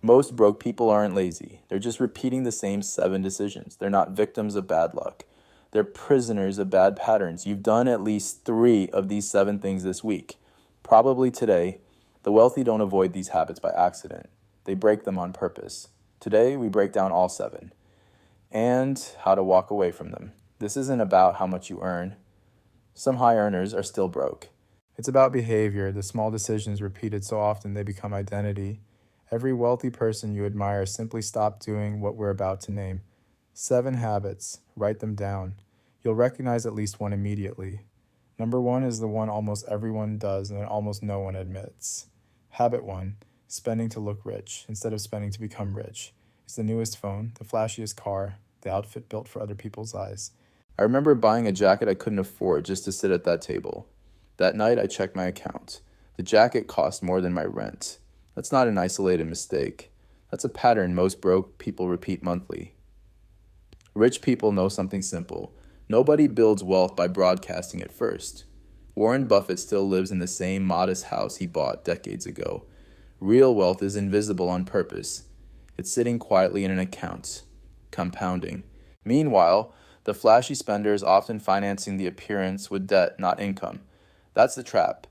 Most broke people aren't lazy. They're just repeating the same 7 decisions. They're not victims of bad luck. They're prisoners of bad patterns. You've done at least 3 of these 7 things this week. Probably today. The wealthy don't avoid these habits by accident. They break them on purpose. Today, we break down all 7 and how to walk away from them. This isn't about how much you earn. Some high earners are still broke. It's about behavior, the small decisions repeated so often they become identity. Every wealthy person you admire simply stopped doing what we're about to name. 7 habits. Write them down. You'll recognize at least one immediately. Number 1 is the one almost everyone does and almost no one admits. Habit 1. Spending to look rich instead of spending to become rich. It's the newest phone, the flashiest car, the outfit built for other people's eyes. I remember buying a jacket I couldn't afford just to sit at that table. That night, I checked my account. The jacket cost more than my rent. That's not an isolated mistake. That's a pattern most broke people repeat monthly. Rich people know something simple. Nobody builds wealth by broadcasting it first. Warren Buffett still lives in the same modest house he bought decades ago. Real wealth is invisible on purpose. It's sitting quietly in an account, compounding. Meanwhile, the flashy spender is often financing the appearance with debt, not income. That's the trap.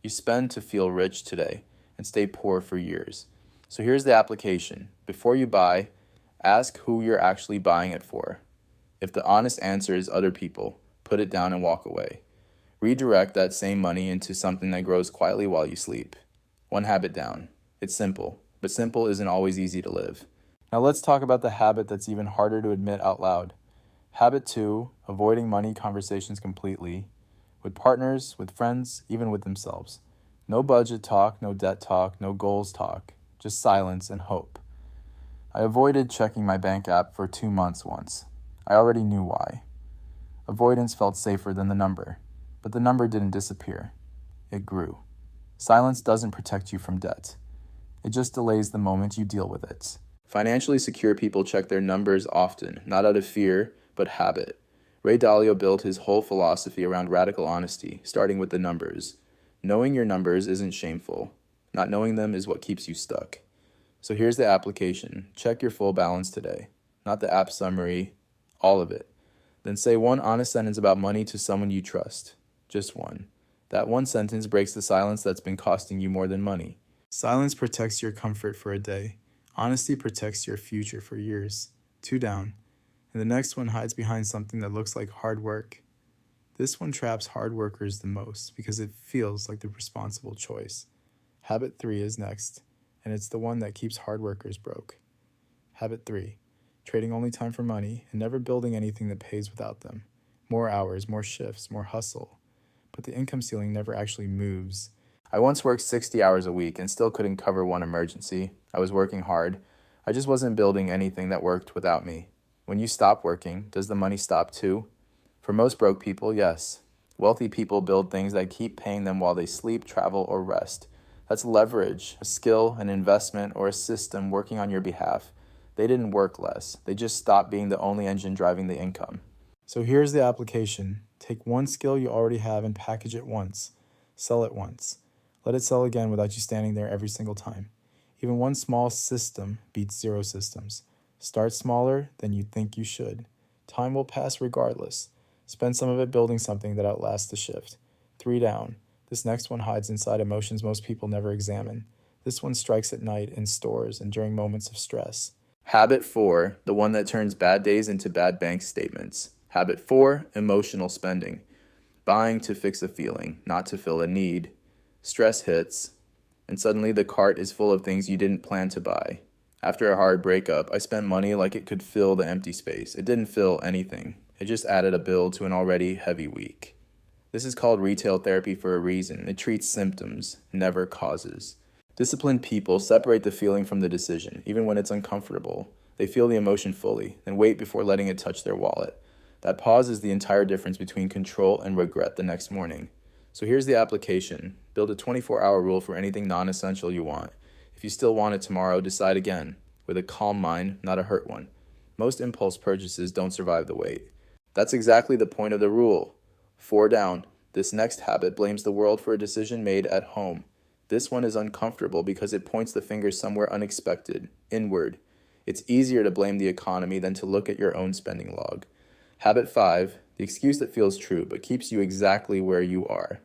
You spend to feel rich today and stay poor for years. So here's the application. Before you buy, ask who you're actually buying it for. If the honest answer is other people, put it down and walk away. Redirect that same money into something that grows quietly while you sleep. 1 habit down. It's simple, but simple isn't always easy to live. Now let's talk about the habit that's even harder to admit out loud. Habit 2, avoiding money conversations completely. With partners, with friends, even with themselves. No budget talk, no debt talk, no goals talk. Just silence and hope. I avoided checking my bank app for 2 months once. I already knew why. Avoidance felt safer than the number, but the number didn't disappear. It grew. Silence doesn't protect you from debt. It just delays the moment you deal with it. Financially secure people check their numbers often, not out of fear, but habit. Ray Dalio built his whole philosophy around radical honesty, starting with the numbers. Knowing your numbers isn't shameful. Not knowing them is what keeps you stuck. So here's the application. Check your full balance today. Not the app summary, all of it. Then say 1 honest sentence about money to someone you trust. Just 1. That 1 sentence breaks the silence that's been costing you more than money. Silence protects your comfort for a day. Honesty protects your future for years. 2 down. And the next one hides behind something that looks like hard work. This one traps hard workers the most because it feels like the responsible choice. Habit 3 is next, and it's the one that keeps hard workers broke. Habit 3, trading only time for money and never building anything that pays without them. More hours, more shifts, more hustle. But the income ceiling never actually moves. I once worked 60 hours a week and still couldn't cover 1 emergency. I was working hard. I just wasn't building anything that worked without me. When you stop working, does the money stop too? For most broke people, yes. Wealthy people build things that keep paying them while they sleep, travel, or rest. That's leverage, a skill, an investment, or a system working on your behalf. They didn't work less. They just stopped being the only engine driving the income. So here's the application. Take 1 skill you already have and package it once. Sell it once. Let it sell again without you standing there every single time. Even 1 small system beats 0 systems. Start smaller than you think you should. Time will pass regardless. Spend some of it building something that outlasts the shift. 3 down. This next one hides inside emotions most people never examine. This one strikes at night, in stores, and during moments of stress. Habit 4, the one that turns bad days into bad bank statements. Habit 4, emotional spending. Buying to fix a feeling, not to fill a need. Stress hits, and suddenly the cart is full of things you didn't plan to buy. After a hard breakup, I spent money like it could fill the empty space. It didn't fill anything. It just added a bill to an already heavy week. This is called retail therapy for a reason. It treats symptoms, never causes. Disciplined people separate the feeling from the decision, even when it's uncomfortable. They feel the emotion fully, then wait before letting it touch their wallet. That pause is the entire difference between control and regret the next morning. So here's the application. Build a 24-hour rule for anything non-essential you want. If you still want it tomorrow, decide again, with a calm mind, not a hurt one. Most impulse purchases don't survive the wait. That's exactly the point of the rule. 4 down. This next habit blames the world for a decision made at home. This one is uncomfortable because it points the finger somewhere unexpected, inward. It's easier to blame the economy than to look at your own spending log. Habit 5, the excuse that feels true but keeps you exactly where you are.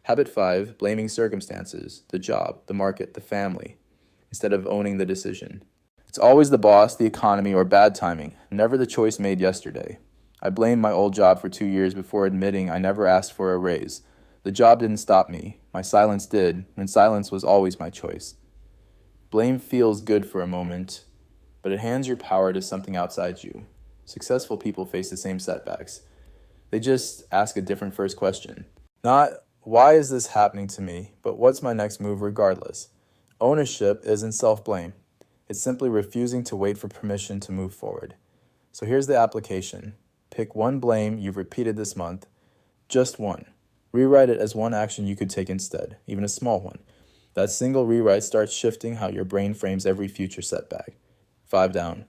Habit 5, blaming circumstances, the job, the market, the family, instead of owning the decision. It's always the boss, the economy, or bad timing, never the choice made yesterday. I blamed my old job for 2 years before admitting I never asked for a raise. The job didn't stop me. My silence did, and silence was always my choice. Blame feels good for a moment, but it hands your power to something outside you. Successful people face the same setbacks. They just ask a different first question. Not, why is this happening to me, but what's my next move regardless? Ownership isn't self-blame. It's simply refusing to wait for permission to move forward. So here's the application. Pick one blame you've repeated this month, just one. Rewrite it as one action you could take instead, even a small one. That single rewrite starts shifting how your brain frames every future setback. 5 down.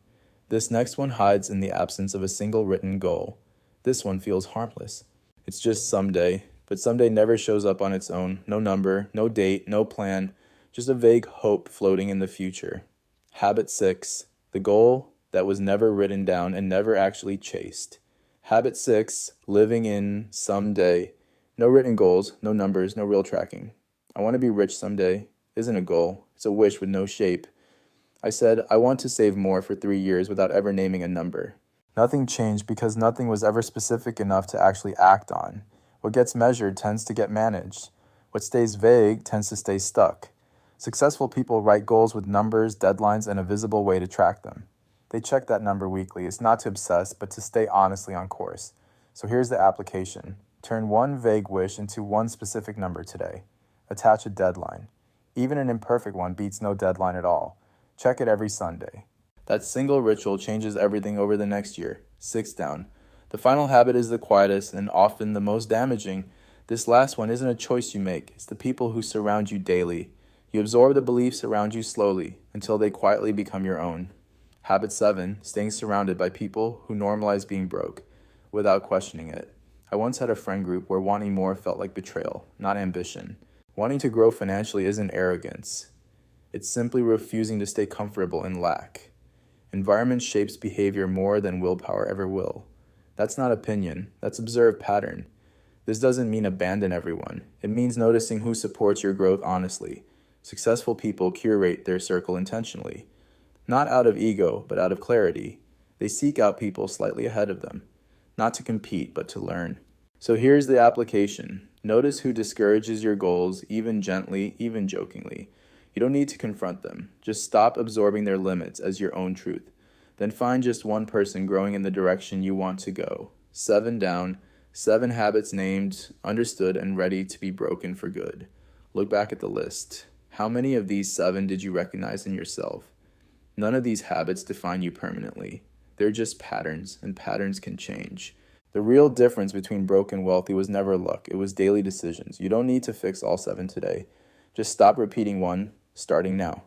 This next one hides in the absence of a single written goal. This one feels harmless. It's just someday, but someday never shows up on its own. No number, no date, no plan, just a vague hope floating in the future. Habit 6, the goal that was never written down and never actually chased. Habit 6, living in someday. No written goals, no numbers, no real tracking. I want to be rich someday isn't a goal, it's a wish with no shape. I said, I want to save more for 3 years without ever naming a number. Nothing changed because nothing was ever specific enough to actually act on. What gets measured tends to get managed. What stays vague tends to stay stuck. Successful people write goals with numbers, deadlines, and a visible way to track them. They check that number weekly. It's not to obsess, but to stay honestly on course. So here's the application. Turn one vague wish into one specific number today. Attach a deadline. Even an imperfect one beats no deadline at all. Check it every Sunday. That single ritual changes everything over the next year. 6 down. The final habit is the quietest and often the most damaging. This last one isn't a choice you make. It's the people who surround you daily. You absorb the beliefs around you slowly until they quietly become your own. Habit 7, staying surrounded by people who normalize being broke without questioning it. I once had a friend group where wanting more felt like betrayal, not ambition. Wanting to grow financially isn't arrogance. It's simply refusing to stay comfortable in lack. Environment shapes behavior more than willpower ever will. That's not opinion, that's observed pattern. This doesn't mean abandon everyone. It means noticing who supports your growth honestly. Successful people curate their circle intentionally. Not out of ego, but out of clarity. They seek out people slightly ahead of them. Not to compete, but to learn. So here's the application. Notice who discourages your goals, even gently, even jokingly. You don't need to confront them. Just stop absorbing their limits as your own truth. Then find just one person growing in the direction you want to go. 7 down, 7 habits named, understood, and ready to be broken for good. Look back at the list. How many of these 7 did you recognize in yourself? None of these habits define you permanently. They're just patterns, and patterns can change. The real difference between broke and wealthy was never luck. It was daily decisions. You don't need to fix all 7 today. Just stop repeating one, starting now.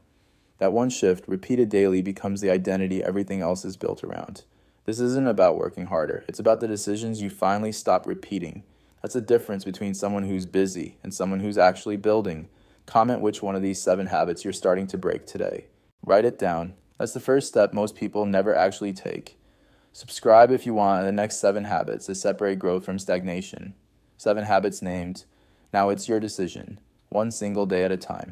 That one shift, repeated daily, becomes the identity everything else is built around. This isn't about working harder. It's about the decisions you finally stop repeating. That's the difference between someone who's busy and someone who's actually building. Comment which one of these 7 habits you're starting to break today. Write it down. That's the first step most people never actually take. Subscribe if you want the next 7 habits to separate growth from stagnation. 7 habits named. Now it's your decision. One single day at a time.